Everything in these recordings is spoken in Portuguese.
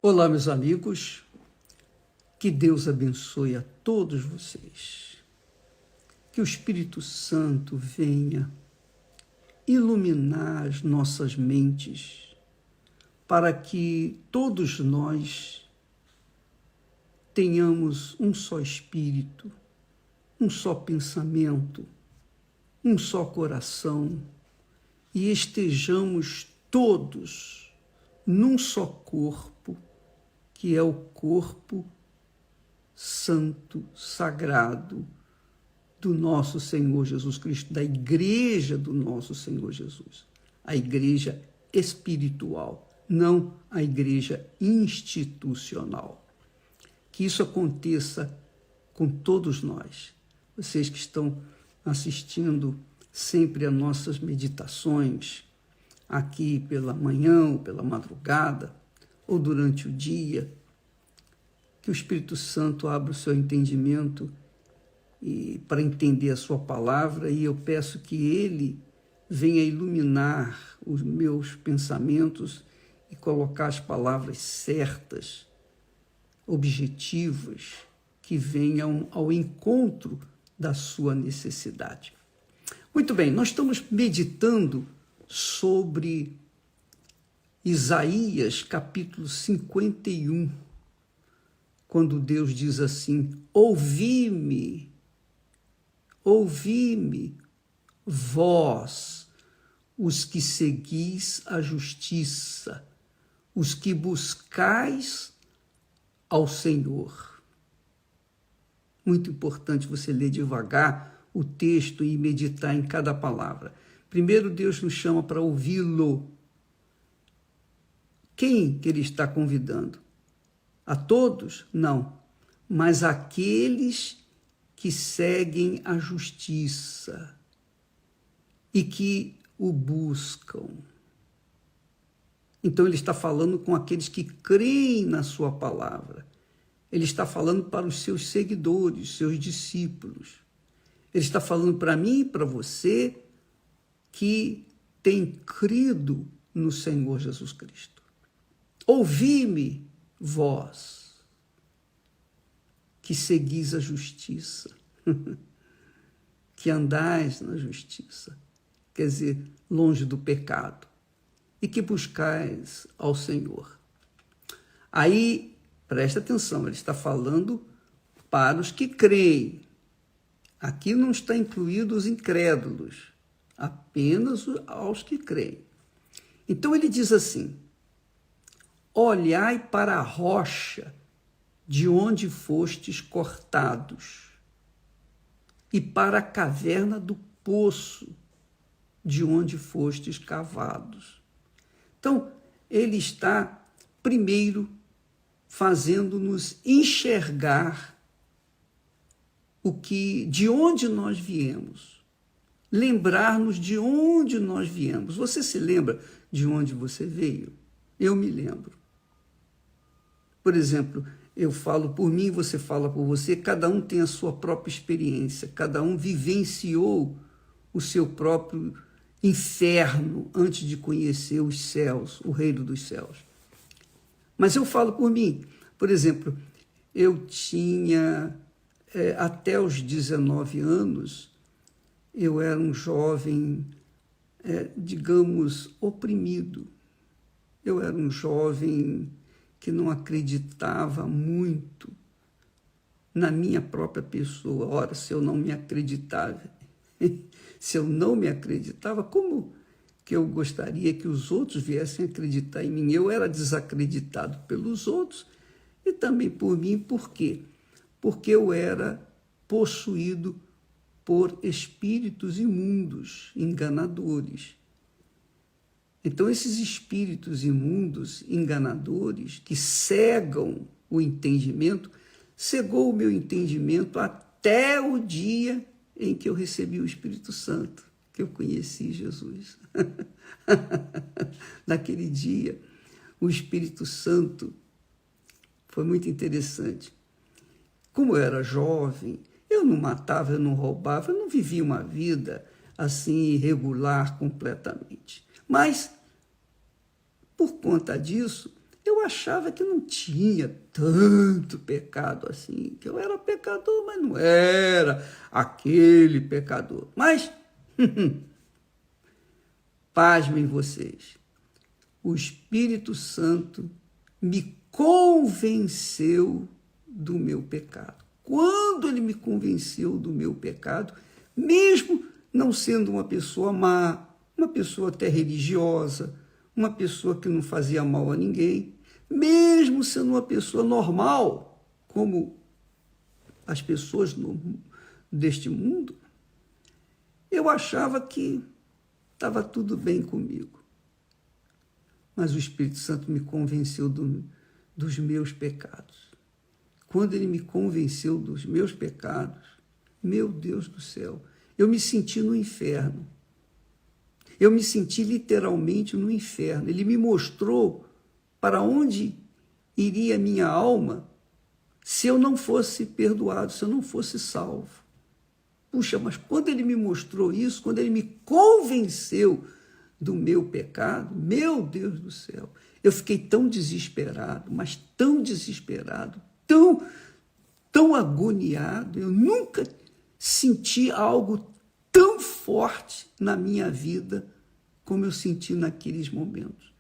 Olá, meus amigos, que Deus abençoe a todos vocês, que o Espírito Santo venha iluminar as nossas mentes para que todos nós tenhamos um só espírito, um só pensamento, um só coração e estejamos todos num só corpo, que é o corpo santo, sagrado do nosso Senhor Jesus Cristo, da igreja do nosso Senhor Jesus, a igreja espiritual, não a igreja institucional. Que isso aconteça com todos nós, vocês que estão assistindo sempre às nossas meditações, aqui pela manhã ou pela madrugada, ou durante o dia, que o Espírito Santo abra o seu entendimento para entender a sua palavra, e eu peço que ele venha iluminar os meus pensamentos e colocar as palavras certas, objetivas, que venham ao encontro da sua necessidade. Muito bem, nós estamos meditando sobre Isaías, capítulo 51, quando Deus diz assim: ouvi-me, vós, os que seguis a justiça, os que buscais ao Senhor. Muito importante você ler devagar o texto e meditar em cada palavra. Primeiro, Deus nos chama para ouvi-lo. Quem que ele está convidando? A todos? Não. Mas aqueles que seguem a justiça e que o buscam. Então ele está falando com aqueles que creem na sua palavra. Ele está falando para os seus seguidores, seus discípulos. Ele está falando para mim e para você que tem crido no Senhor Jesus Cristo. Ouvi-me, vós, que seguis a justiça, que andais na justiça, quer dizer, longe do pecado, e que buscais ao Senhor. Aí, presta atenção, ele está falando para os que creem. Aqui não está incluído os incrédulos, apenas aos que creem. Então ele diz assim: olhai para a rocha de onde fostes cortados, e para a caverna do poço de onde fostes cavados. Então, ele está, primeiro, fazendo-nos enxergar de onde nós viemos, lembrar-nos de onde nós viemos. Você se lembra de onde você veio? Eu me lembro. Por exemplo, eu falo por mim, você fala por você, cada um tem a sua própria experiência, cada um vivenciou o seu próprio inferno antes de conhecer os céus, o reino dos céus. Mas eu falo por mim. Por exemplo, eu tinha, até os 19 anos, eu era um jovem, digamos, oprimido. Eu era um jovem que não acreditava muito na minha própria pessoa. Ora, se eu não me acreditava, como que eu gostaria que os outros viessem acreditar em mim? Eu era desacreditado pelos outros e também por mim. Por quê? Porque eu era possuído por espíritos imundos, enganadores. Então, esses espíritos imundos, enganadores, que cegam o entendimento, cegou o meu entendimento até o dia em que eu recebi o Espírito Santo, que eu conheci Jesus. Naquele dia, o Espírito Santo foi muito interessante. Como eu era jovem, eu não matava, eu não roubava, eu não vivia uma vida assim irregular completamente. Mas, por conta disso, eu achava que não tinha tanto pecado assim, que eu era pecador, mas não era aquele pecador. Mas, pasmem vocês, o Espírito Santo me convenceu do meu pecado. Quando ele me convenceu do meu pecado, mesmo não sendo uma pessoa má, uma pessoa até religiosa, uma pessoa que não fazia mal a ninguém, mesmo sendo uma pessoa normal, como as pessoas deste mundo, eu achava que estava tudo bem comigo. Mas o Espírito Santo me convenceu dos meus pecados. Quando ele me convenceu dos meus pecados, meu Deus do céu, eu me senti no inferno. Eu me senti literalmente no inferno. Ele me mostrou para onde iria minha alma se eu não fosse perdoado, se eu não fosse salvo. Puxa, mas quando ele me mostrou isso, quando ele me convenceu do meu pecado, meu Deus do céu, eu fiquei tão desesperado, mas tão desesperado, tão agoniado. Eu nunca senti algo tão forte na minha vida como eu senti naqueles momentos.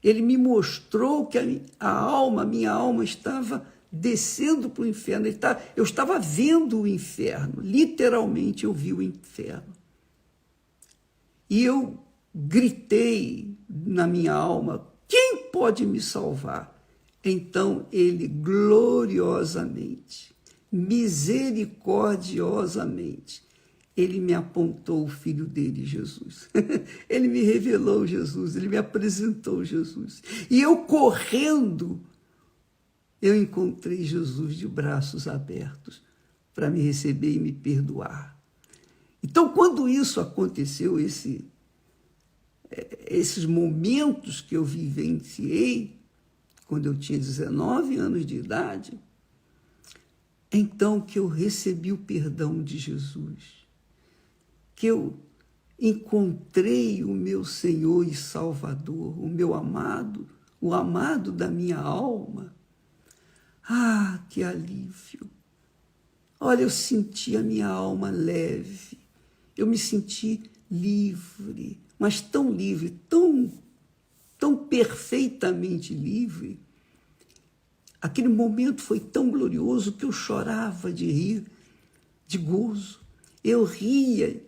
Ele me mostrou que minha alma estava descendo para o inferno. Eu estava vendo o inferno, literalmente eu vi o inferno. E eu gritei na minha alma, quem pode me salvar? Então ele gloriosamente, misericordiosamente, ele me apontou o filho dele, Jesus. Ele me revelou Jesus, ele me apresentou Jesus. E eu correndo, eu encontrei Jesus de braços abertos para me receber e me perdoar. Então, quando isso aconteceu, esses momentos que eu vivenciei, quando eu tinha 19 anos de idade, então que eu recebi o perdão de Jesus, que eu encontrei o meu Senhor e Salvador, o meu amado, o amado da minha alma. Ah, que alívio! Olha, eu senti a minha alma leve, eu me senti livre, mas tão livre, tão perfeitamente livre. Aquele momento foi tão glorioso que eu chorava de rir, de gozo. Eu ria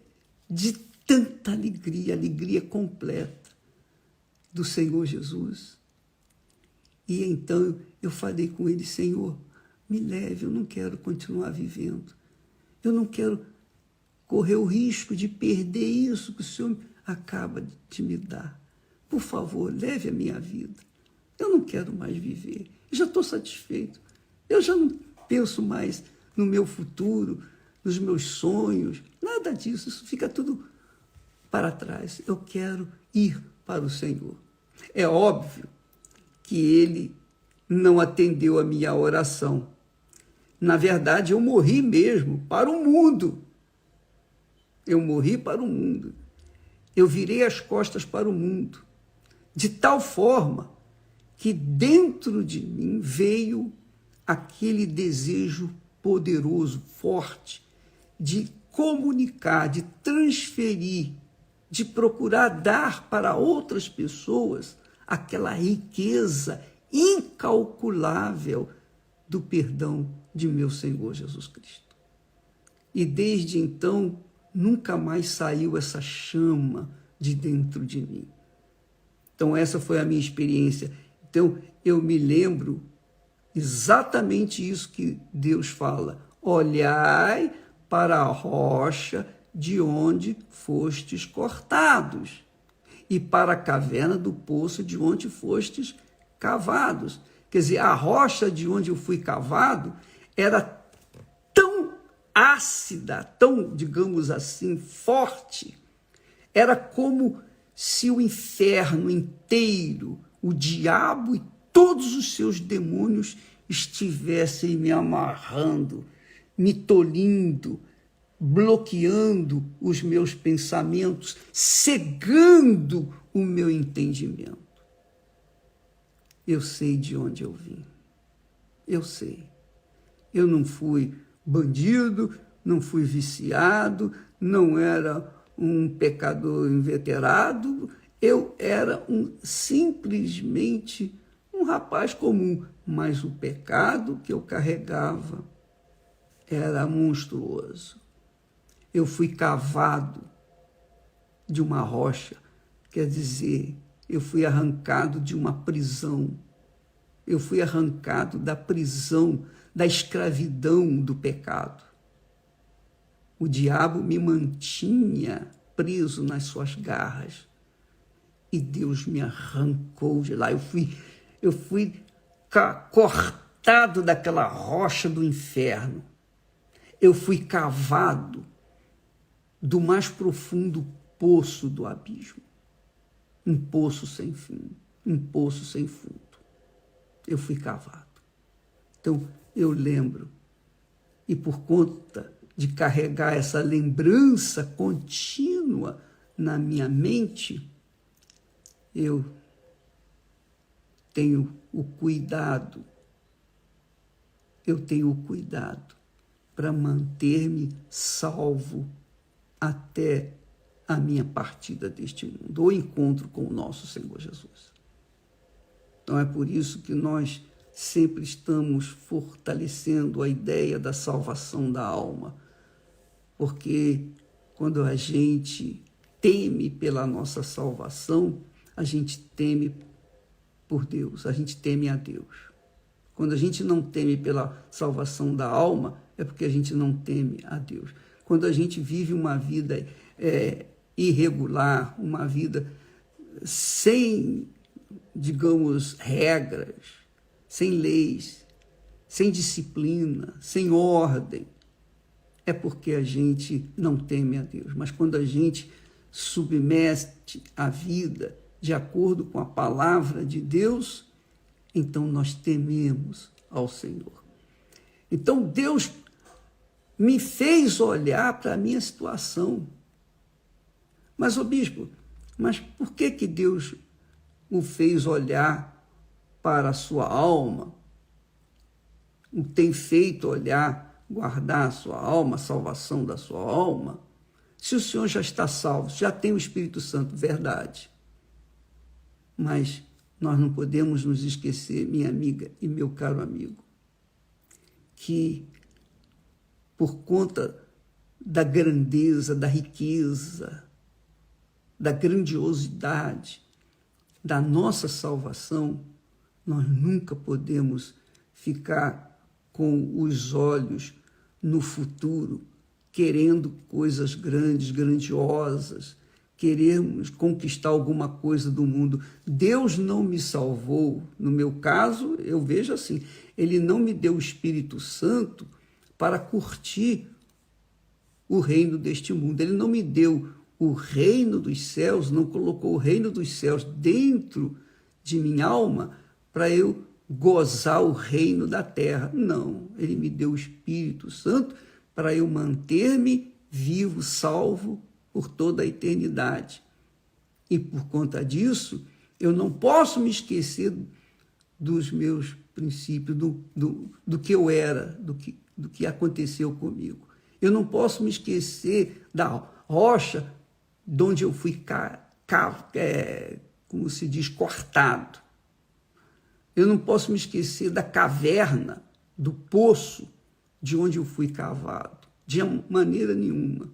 de tanta alegria, alegria completa do Senhor Jesus. E então eu falei com ele, Senhor, me leve, eu não quero continuar vivendo. Eu não quero correr o risco de perder isso que o Senhor acaba de me dar. Por favor, leve a minha vida. Eu não quero mais viver. Eu já estou satisfeito. Eu já não penso mais no meu futuro, nos meus sonhos, nada disso. Isso fica tudo para trás. Eu quero ir para o Senhor. É óbvio que ele não atendeu a minha oração. Na verdade, eu morri mesmo para o mundo. Eu morri para o mundo. Eu virei as costas para o mundo, de tal forma que dentro de mim veio aquele desejo poderoso, forte, de comunicar, de transferir, de procurar dar para outras pessoas aquela riqueza incalculável do perdão de meu Senhor Jesus Cristo. E desde então, nunca mais saiu essa chama de dentro de mim. Então, essa foi a minha experiência. Então, eu me lembro exatamente isso que Deus fala. Olhai para a rocha de onde fostes cortados, e para a caverna do poço de onde fostes cavados. Quer dizer, a rocha de onde eu fui cavado era tão ácida, tão, digamos assim, forte. Era como se o inferno inteiro, o diabo e todos os seus demônios estivessem me amarrando, me tolhindo, bloqueando os meus pensamentos, cegando o meu entendimento. eu sei de onde eu vim. Eu sei. Eu não fui bandido, não fui viciado, não era um pecador inveterado, eu era simplesmente um rapaz comum, mas o pecado que eu carregava era monstruoso. Eu fui cavado de uma rocha, quer dizer, eu fui arrancado de uma prisão. Eu fui arrancado da prisão, da escravidão do pecado. O diabo me mantinha preso nas suas garras e Deus me arrancou de lá. Eu fui cortado daquela rocha do inferno. Eu fui cavado do mais profundo poço do abismo. Um poço sem fim, um poço sem fundo. Eu fui cavado. Então, eu lembro, e por conta de carregar essa lembrança contínua na minha mente, eu tenho o cuidado para manter-me salvo até a minha partida deste mundo, o encontro com o nosso Senhor Jesus. Então é por isso que nós sempre estamos fortalecendo a ideia da salvação da alma, porque quando a gente teme pela nossa salvação, a gente teme por Deus, a gente teme a Deus. Quando a gente não teme pela salvação da alma, é porque a gente não teme a Deus. Quando a gente vive uma vida irregular, uma vida sem, digamos, regras, sem leis, sem disciplina, sem ordem, é porque a gente não teme a Deus. Mas quando a gente submete a vida de acordo com a palavra de Deus, então nós tememos ao Senhor. Então Deus me fez olhar para a minha situação. Mas, bispo, mas por que Deus o fez olhar para a sua alma? O tem feito olhar, guardar a sua alma, a salvação da sua alma? Se o Senhor já está salvo, já tem o Espírito Santo, verdade. Mas nós não podemos nos esquecer, minha amiga e meu caro amigo, que por conta da grandeza, da riqueza, da grandiosidade da nossa salvação, nós nunca podemos ficar com os olhos no futuro, querendo coisas grandes, grandiosas, queremos conquistar alguma coisa do mundo. Deus não me salvou, no meu caso, eu vejo assim, Ele não me deu o Espírito Santo para curtir o reino deste mundo. Ele não me deu o reino dos céus, não colocou o reino dos céus dentro de minha alma para eu gozar o reino da terra. Não, Ele me deu o Espírito Santo para eu manter-me vivo, salvo por toda a eternidade. E por conta disso, eu não posso me esquecer dos meus princípios, do que eu era, do que aconteceu comigo. Eu não posso me esquecer da rocha de onde eu fui, como se diz, cortado. Eu não posso me esquecer da caverna, do poço de onde eu fui cavado, de maneira nenhuma.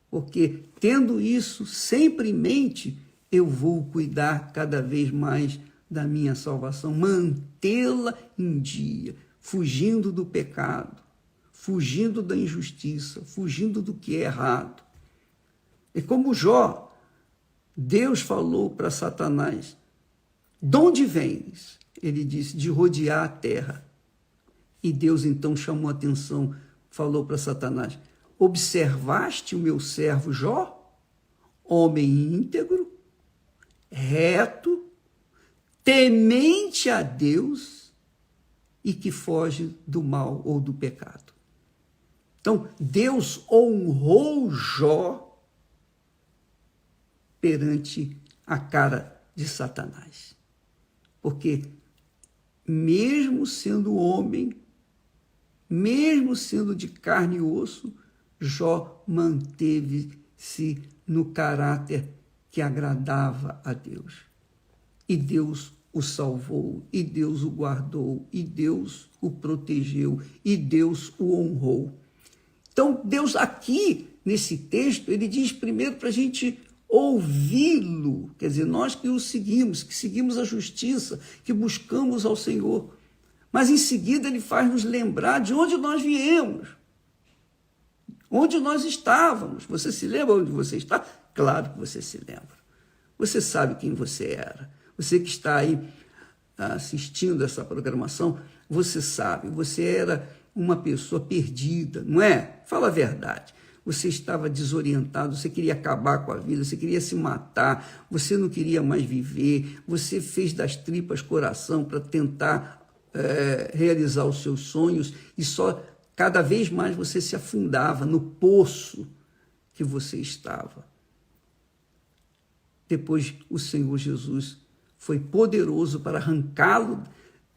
Porque, tendo isso sempre em mente, eu vou cuidar cada vez mais da minha salvação, mantê-la em dia, fugindo do pecado, fugindo da injustiça, fugindo do que é errado. É como Jó, Deus falou para Satanás, de onde vens? Ele disse, de rodear a terra. E Deus então chamou a atenção, falou para Satanás, observaste o meu servo Jó, homem íntegro, reto, temente a Deus e que foge do mal ou do pecado. Então, Deus honrou Jó perante a cara de Satanás. Porque mesmo sendo homem, mesmo sendo de carne e osso, Jó manteve-se no caráter que agradava a Deus. E Deus o salvou, e Deus o guardou, e Deus o protegeu, e Deus o honrou. Então, Deus aqui, nesse texto, ele diz primeiro para a gente ouvi-lo, quer dizer, nós que o seguimos, que seguimos a justiça, que buscamos ao Senhor. Mas em seguida ele faz nos lembrar de onde nós viemos, onde nós estávamos. Você se lembra onde você está? Claro que você se lembra. Você sabe quem você era. Você que está aí assistindo essa programação, você sabe, você era uma pessoa perdida, não é? Fala a verdade. Você estava desorientado, você queria acabar com a vida, você queria se matar, você não queria mais viver, você fez das tripas coração para tentar realizar os seus sonhos e só cada vez mais você se afundava no poço que você estava. Depois o Senhor Jesus foi poderoso para arrancá-lo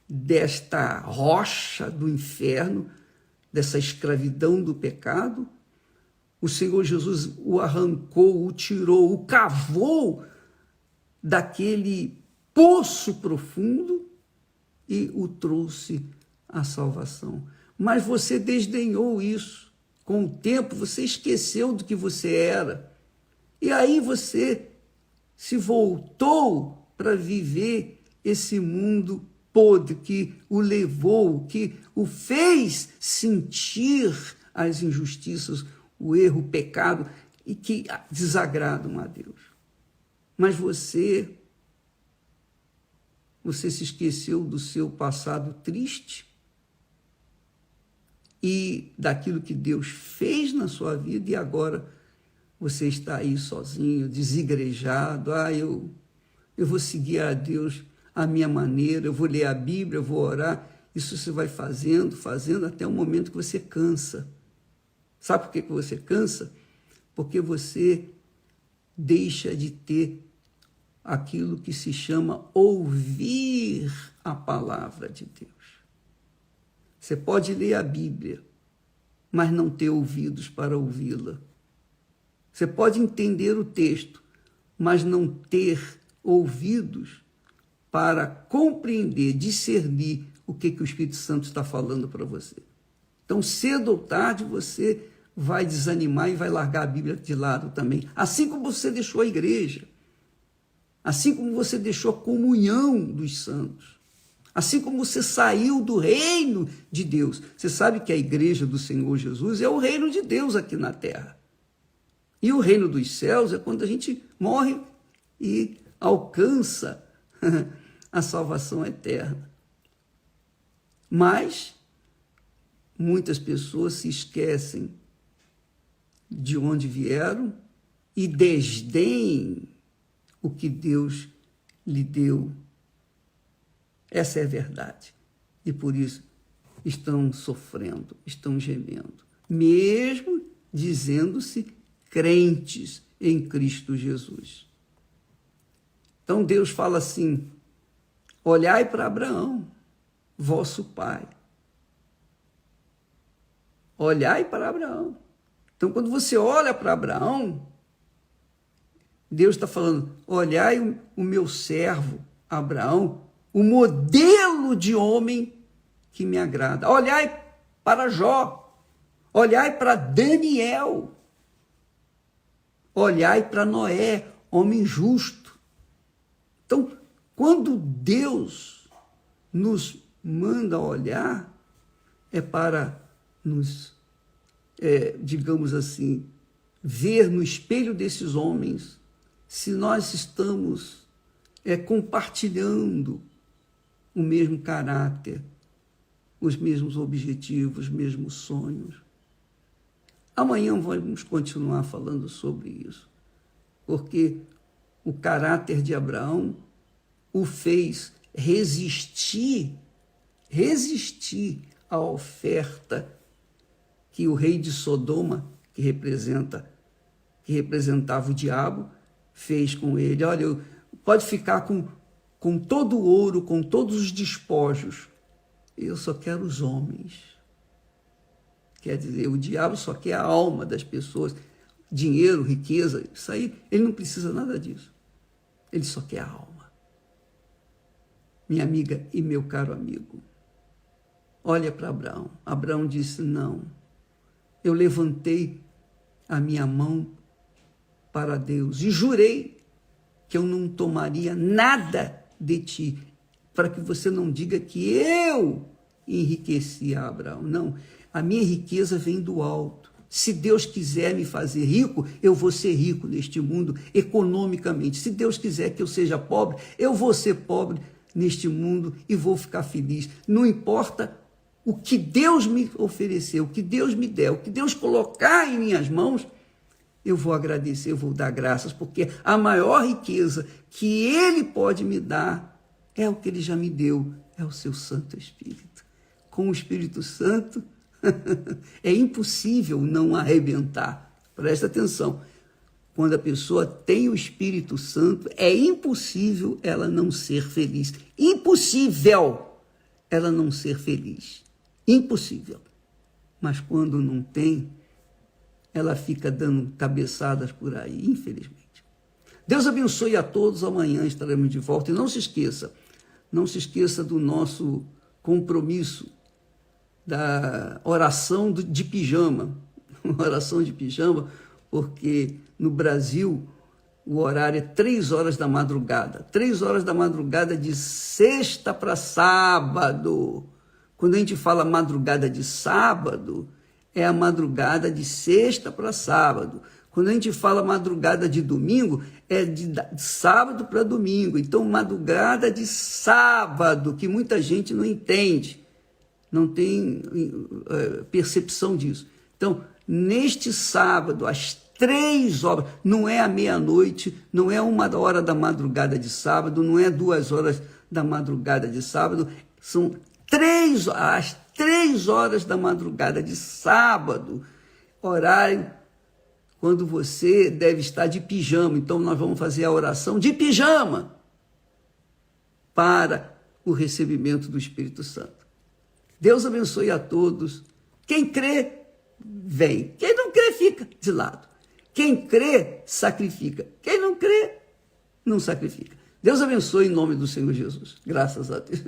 desta rocha do inferno, dessa escravidão do pecado. O Senhor Jesus o arrancou, o tirou, o cavou daquele poço profundo e o trouxe à salvação. Mas você desdenhou isso. Com o tempo, você esqueceu do que você era. E aí você se voltou para viver esse mundo podre que o levou, que o fez sentir as injustiças, o erro, o pecado, e que desagradam a Deus. Mas você se esqueceu do seu passado triste e daquilo que Deus fez na sua vida e agora você está aí sozinho, desigrejado. Eu vou seguir a Deus à minha maneira, eu vou ler a Bíblia, eu vou orar. Isso você vai fazendo até o momento que você cansa. Sabe por que você cansa? Porque você deixa de ter aquilo que se chama ouvir a palavra de Deus. Você pode ler a Bíblia, mas não ter ouvidos para ouvi-la. Você pode entender o texto, mas não ter ouvidos para compreender, discernir o que o Espírito Santo está falando para você. Então, cedo ou tarde, você vai desanimar e vai largar a Bíblia de lado também. Assim como você deixou a igreja. Assim como você deixou a comunhão dos santos. Assim como você saiu do reino de Deus. Você sabe que a igreja do Senhor Jesus é o reino de Deus aqui na terra. E o reino dos céus é quando a gente morre e alcança a salvação eterna. Mas muitas pessoas se esquecem de onde vieram e desdém o que Deus lhe deu. Essa é a verdade. E por isso estão sofrendo, estão gemendo, mesmo dizendo-se crentes em Cristo Jesus. Então Deus fala assim: olhai para Abraão, vosso pai. Olhai para Abraão. Então, quando você olha para Abraão, Deus está falando: olhai o meu servo Abraão, o modelo de homem que me agrada. Olhai para Jó, olhai para Daniel, olhai para Noé, homem justo. Então, quando Deus nos manda olhar, é para nos, digamos assim, ver no espelho desses homens se nós estamos compartilhando o mesmo caráter, os mesmos objetivos, os mesmos sonhos. Amanhã vamos continuar falando sobre isso, porque o caráter de Abraão o fez resistir à oferta que o rei de Sodoma, que representava o diabo, fez com ele. Olha, pode ficar com com todo o ouro, com todos os despojos. Eu só quero os homens. Quer dizer, o diabo só quer a alma das pessoas. Dinheiro, riqueza, isso aí, ele não precisa nada disso. Ele só quer a alma. Minha amiga e meu caro amigo, olha para Abraão. Abraão disse, não, eu levantei a minha mão para Deus e jurei que eu não tomaria nada de ti, para que você não diga que eu enriqueci a Abraão. Não, a minha riqueza vem do alto. Se Deus quiser me fazer rico, eu vou ser rico neste mundo, economicamente. Se Deus quiser que eu seja pobre, eu vou ser pobre neste mundo e vou ficar feliz. Não importa o que Deus me oferecer, o que Deus me der, o que Deus colocar em minhas mãos, eu vou agradecer, eu vou dar graças, porque a maior riqueza que Ele pode me dar é o que Ele já me deu, é o seu Santo Espírito. Com o Espírito Santo, é impossível não arrebentar. Presta atenção. Quando a pessoa tem o Espírito Santo, é impossível ela não ser feliz. Impossível ela não ser feliz. Impossível. Mas quando não tem, ela fica dando cabeçadas por aí, infelizmente. Deus abençoe a todos. Amanhã estaremos de volta. E não se esqueça do nosso compromisso da oração de pijama. Oração de pijama, porque no Brasil o horário é 3 horas da madrugada. 3 horas da madrugada de sexta para sábado. Quando a gente fala madrugada de sábado, é a madrugada de sexta para sábado. Quando a gente fala madrugada de domingo, é de sábado para domingo. Então, madrugada de sábado, que muita gente não entende, não tem percepção disso. Então, neste sábado, às 3 horas, não é à meia-noite, não é 1 hora da madrugada de sábado, não é 2 horas da madrugada de sábado, são às 3 horas da madrugada de sábado, horário quando você deve estar de pijama. Então, nós vamos fazer a oração de pijama para o recebimento do Espírito Santo. Deus abençoe a todos. Quem crê, vem. Quem não crê, fica de lado. Quem crê, sacrifica. Quem não crê, não sacrifica. Deus abençoe em nome do Senhor Jesus. Graças a Deus.